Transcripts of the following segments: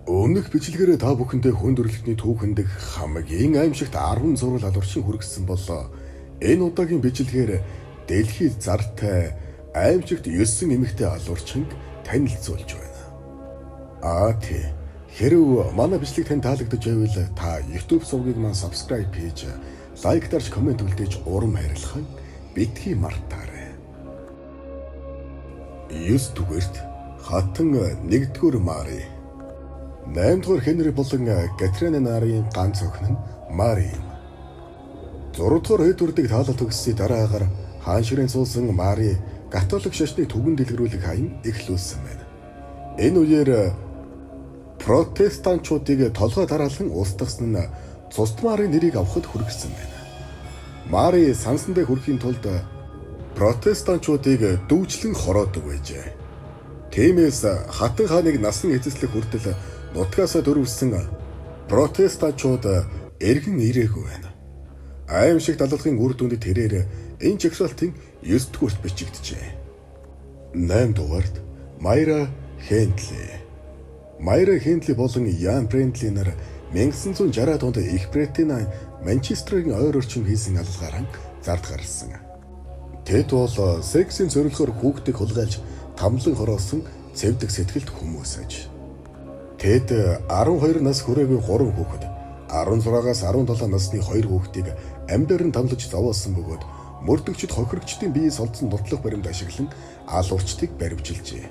Өмнөх бичлэгээрээ та бүхэндээ хүндрэлтний түүхэндх хамгийн аимшигт 10 зурвал алуурчин хүргэсэн болоо. Энэ удаагийн бичлэгээр дэлхийд зартай аимшигт 9 эмэгтэй алуурчинг танилцуулж байна. Тий. Хэрв манай бичлэг тань таалагдж байвал та YouTube сувгийг маань subscribe хийж, лайк дарж комент үлдээж урам хайрлахаа битгий мартаарай. 9 дугаарт хатан 1-р Мари. 8-р Хенри болон Катрин нарын ганц охин нь Мари юм. 6-р Эдвардыг таалал төгссөний дараагаар хаан ширээн суусан Мари католик шашныг түгэн дэлгэрүүлэх хаян эхлүүлсэн байна. Энэ үеэр протестантчуудыг толгой дараалан устгасан нь цусдмарын нэрийг авахд хүргэсэн байна. Мари сансандаа хүрэхийн тулд протестантчуудыг дүүжлэн хороодог байжээ. Тиймээс хатан хааныг насан эзэслэх хүртэл нутгаас дөрвсөн протестантчууд эргэн ирээгүй байна. Аимшиг далдлахын үр дүнд тэрээр энэ жагсаалтын 9 дугаарт бичигджээ. 8 дугаарт Майра Хентли. Майра Хентли болон Ян Брентли нар 1960-аад онд Их Британийн Манчестерийн ойр орчим хийсэн алгалгаараа зард гарсан. Тэд бол сексийн зорилгоор хүүхдийг хулгайлж тамлан хороосон цэвдэг сэтгэлд хүмүүс аж. Тэд 12 нас хүрээгүй 3 хүүхэд, 16-аас 17 насны 2 хүүхдийг амьдаар нь тамлаж зовоосон бөгөөд мөрдөгчд хохирогчдын биеийг солдсон нотлох баримт ашиглан алуурчдыг баривчилжээ.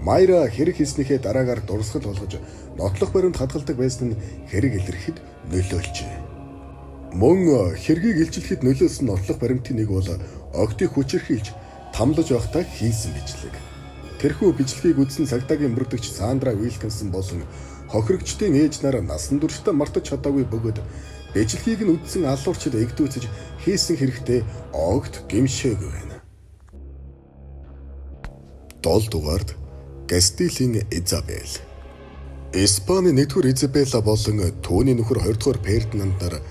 Майра хэрэг хийснийхээ дараагаар дурсгал болгож нотлох баримт хадгалдаг байсан нь хэрэг илэрхэд нөлөөлжээ. Мөн хэргийг илчлэхэд нөлөөсөн нотлох баримтын нэг бол огтыг хүчирхийлж тамлаж байхдаа хийсэн бичлэг. Тэрхүү бичлэгийг үзсэн цагдаагийн мөрдөгч Сандра Уилкинсон болон хохирогчдын ээж нар насан туршдаа мартаж чадаагүй бөгөөд бичлэгийг нь үзсэн алуурчид эгдүүцэж хийсэн хэрэгтээ огт гэмшээгүй байна. 7 дугаард Кастилийн Изабел. Испани 1-р Изабелла болон түүний нөхөр 2-р Фердинанд нар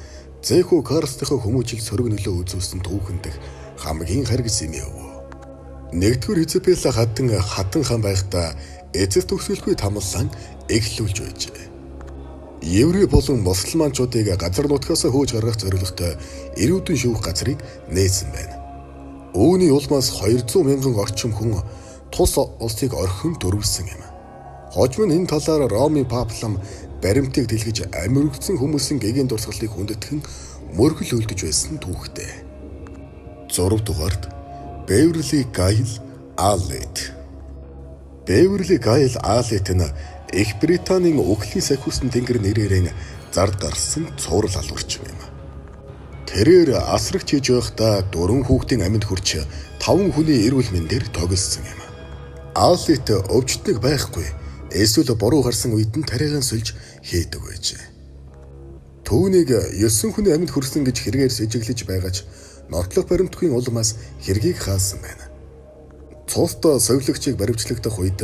Зэхүү Карлсныхоо хүмүүжил сөрөг нөлөө үзүүлсэн түүхэндх хамгийн харгас юм яв. 1-р Изабелла хатан хаан байхдаа эцэс төгсгөлгүй тамлсан эхлүүлж байжээ. Еврей болон мусульманчуудыг газар нутгаас хөөж гаргах зорилготой эрүүдэн шүүх газрыг нээсэн байна. Үүний улмаас 200 мянган орчим хүн тус улсыг орхин дөрвсөн юм. Хожим нь энэ талаар Ромын паплам баримтыг дэлгэж амьрагдсан хүмүүсийн гэгээн дурсгалыг хүндэтгэн мөргөл үлдэж байсан түүхтэй. 6 дугаарт Бэверли Гайл Аллет. Бэверли Гайл Аллет нь Их Британийн Өхлийн сахиусан тэнгэр нэрээрээ зард гарсан цуврал алуурч юм. Тэрээр асрагч хийж байхдаа 4 хүүхдийн амьд хүрч 5 хүний эрүүл мэндээр тоглосон юм. Аллет өвчтөг байхгүй эсвэл буруу гарсан үед нь тариагаан сольж хийдэг байжээ. Түүнийг 9 хүний амьд хүрсэн гэж хэрэгээр сэжиглэж байгаач нотлох баримтгийн улмаас хэргийг хаасан байна. Цуст совилогчийг баривчлагдах үед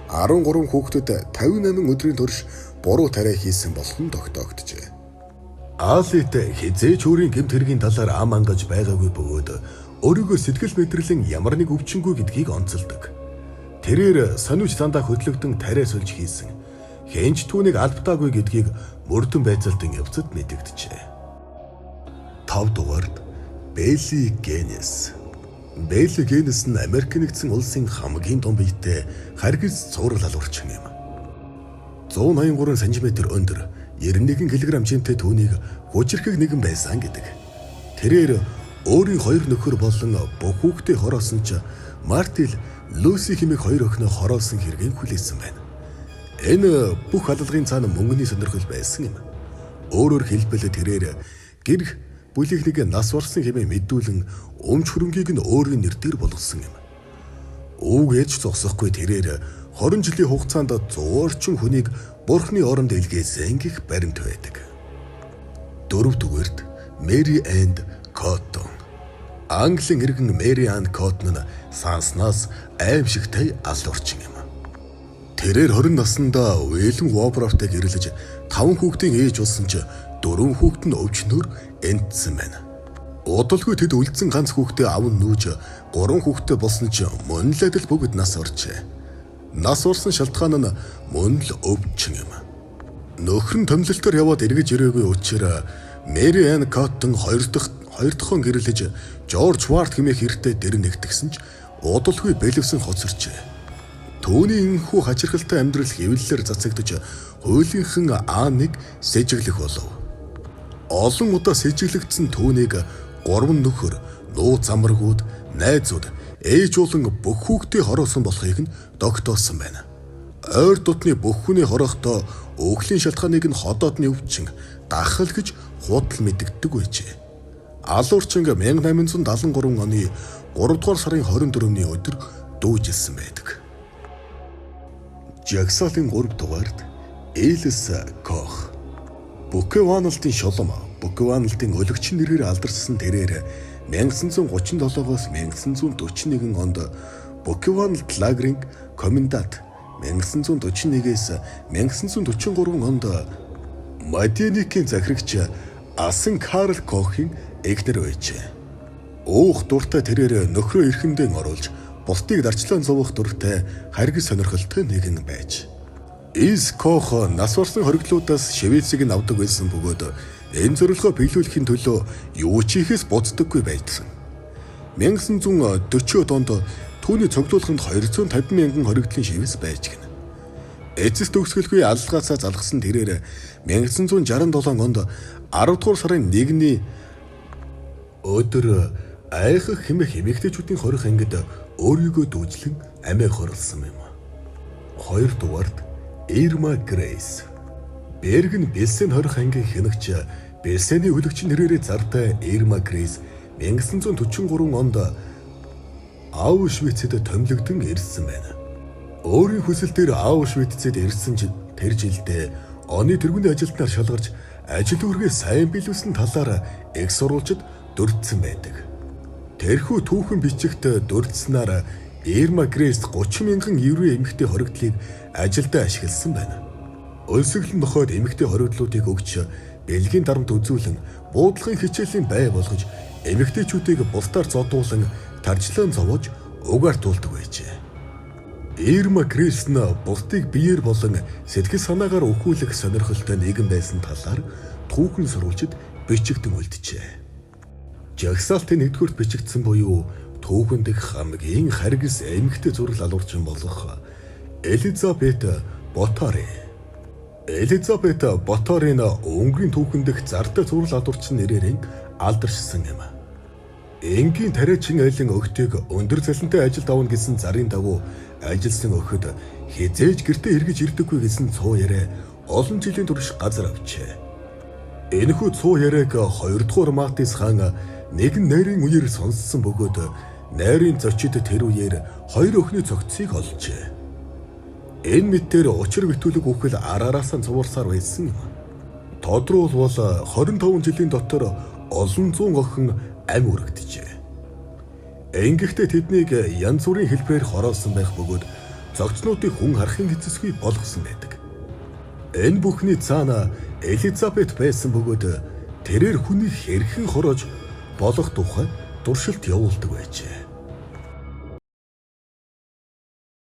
13 хүүхдэд 58 өдрийн турш буруу тариа хийсэн болох нь тогтоогджээ. Аллет хизээч өөрийн гэмт хэргийн талаар ам ангаж байгаагүй бөгөөд өөрийгөө сэтгэл мэдрэлэн ямар нэг өвчнгүй гэдгийг онцолдог. Тэрээр сониуч дандаа хөдлөгдөн тариа сольж хийсэн. Хэнч түүнийг албатаагүй гэдгийг мөрдөн байцаалтын явцад мэдэгджээ. 5 дугаарт Белли Генес. Белли Генес нь Америк нэгдсэн улсын хамгийн том биетэй харгис цуврал алуурчин юм. 183 см өндөр, 91 кг жимтэй түүнийг хүчирхэг нэгэн байсан гэдэг. Тэрээр өөрийн 2 нөхөр болон бүх хүүхдээ хороосон ч Мартил Луси хэмээх 2 охиноо хороосон хэргийг хүлээсэн байна. Энэ бүх алалгын цаана мөнгөний сонирхол байсан юм. Өөрөөр хэлбэл тэрээр гэрх бүлийг нэг нас барсан хэмээн мэдүүлэн өмч хөрөнгийг нь өөрийн нэрээр болгосон юм. Үг ээж зогсохгүй тэрээр 20 жилийн хугацаанд 100 орчим хүнийг бурхны оронд илгээсэн гэх баримт байдаг. 4 дугаарт Мэри Энн Коттон. Английн иргэн Мэри Энн Коттон нь санснаас аимшигтай алуурчин юм. Тэрээр 20 наснда Уильям Вобрафтыг гэрлэж 5 хүүхдийн ээж болсон ч 4 хүүхэд нь өвчнөр энтсэн байна. Удалгүй тэд үлдсэн ганц хүүхдээ аван нүүж 3 хүүхдээ болсон ч мөн л адил бүгд нас оржээ. Нас орсон шалтгаан нь мөн л өвчин юм. Нөхөр нь томилолтоор яваад эргэж ирээгүй учраас Мэри Энн Коттон хоёр дахь гэрлэж Жорж Варт хэмээх эртээ дэр нэгтгсэн ч удалгүй бэлэвсэн хоцорчээ. Түүний энэхүү хачирхалтай амьдрал хэвлэлээр цацагдж хуулийнхан А1 сэжиглэх болов. Олон удаа сэжиглэгдсэн түүнийг 3 нөхөр, нууц амрагууд, найзууд, ээж болон бүх хүүхдээ хороосон болохыг нь тогтоосон байна. Ойр дотны бүх хүний хорохдоо өглөөний шалтгааныг нь ходоодны өвчин дахал гэж худал мэддэг байжээ. Алуурчин 1873 оны 3 дугаар сарын 24-ний өдөр дүүжилсэн байдаг. Жагсаалын 3 дугаард Элис Кох Букеваналтын шолом, Букеваналтын өлөгчин нэрээр алдарсан тэрээр 1937-оос 1941 онд Букеваналт лагерийн комендант, 1941-ээс 1943 онд Мадиникийн захирагч Асан Карл Кохын эхнэр байжээ. Уух дуртай тэрээр нөхрөө эрхэндээ оруулж бусдыг дарчлан зовох дуртай харгис сонирхолтой нэгэн байж. Из Кох нас барсан хоригдлуудаас Швейцыг нь авдаг байсан бөгөөд энэ зорилгоо биелүүлэхийн төлөө юу ч хийхээс буцдаггүй байсан. 1940-од онд түүний цогцлуулганд 250 мянган хоригдлын шивээс байж гэнэ. Эцэс төгсгөлгүй аллагаасаа залгсан тэрээр 1967 онд 10 дугаар сарын 1-ний өдөр айхах хэмээх эмэгтэйчүүдийн хорих ангид өөрийгөө дүүжлэн амиа хорлсон юм. 2 дугаард Ирма Грейс Берген Бэлсэн хорих ангийн хянагч Бэлсэний өлөгчин нэрээр зартай Ирма Грейс 1943 онд Аушвицэд томилогдсон ирсэн байна. Өөрийн хүсэл дээр Аушвицэд ирсэн тэр жилдээ оны тэргүүний ажилтнаар шалгарч ажил үргээ сайн биелүүлсэн талаар их сурвалжид дурдсан байдаг. Тэрхүү түүхэн бичигт дурдсанаар Ирма Грейс 30 мянган евро эмэгтэй хоригдлыг ажилдаа ашигласан байна. Өлсгөл нохойд эмэгтэй хоригдлуудыг өгч бэлгийн дарамт үзүүлэн буудлагын хичээлийн бай болгож эмэгтэйчүүдийг бусдаар зодуулан таржлан зовоож угаартуулдаг байжээ. Ирма Грейс нь бусдыг биеэр болон сэтгэл санаагаар өхүүлэх сонирхолтой нэгэн байсан талаар түүхэн сурвалжид бичигдэн үлджээ. Жагсаалтын 1-р бичигдсэн буюу түүхэн дэх хамгийн харгис эмэгтэй зураг алуурчин болох Элизабет Ботари. Элизабет Ботарийн өнгөрийн түүхэн дэх зартай зураг алуурчин нэрээр алдаршсан юм. Энгийн тариачин айлын өгтөйг өндөр цалинтай ажилд авна гэсэн зарын дагуу ажилсан өхөд хизээж гэртээ эргэж ирдэггүй гэсэн цуу яриа олон жилийн турш газар авчээ. Энэхүү цуу яриаг 2 дугаар Матис хаан нэгэн найрын үеэр сонссон бөгөөд найрын зочид тэр үеэр 2 өхний цогцыг олжээ. Энэ мэдээр учир битүүлэг үхэл араараасаа цуварсаар байсан юм. Тодруулбал 25 жилийн дотор олон зуун охин ам үрэгдэжээ. Ингэхдээ тэднийг янз бүрийн хэлбэрээр хороосон байх бөгөөд зогцнуудыг хүн харахын эцэсгүй болгосон байдаг. Энэ бүхний цаана Элизабет байсан бөгөөд тэрээр хүнийг хэрхэн хороож болох тухай туршилт явуулдаг байжээ.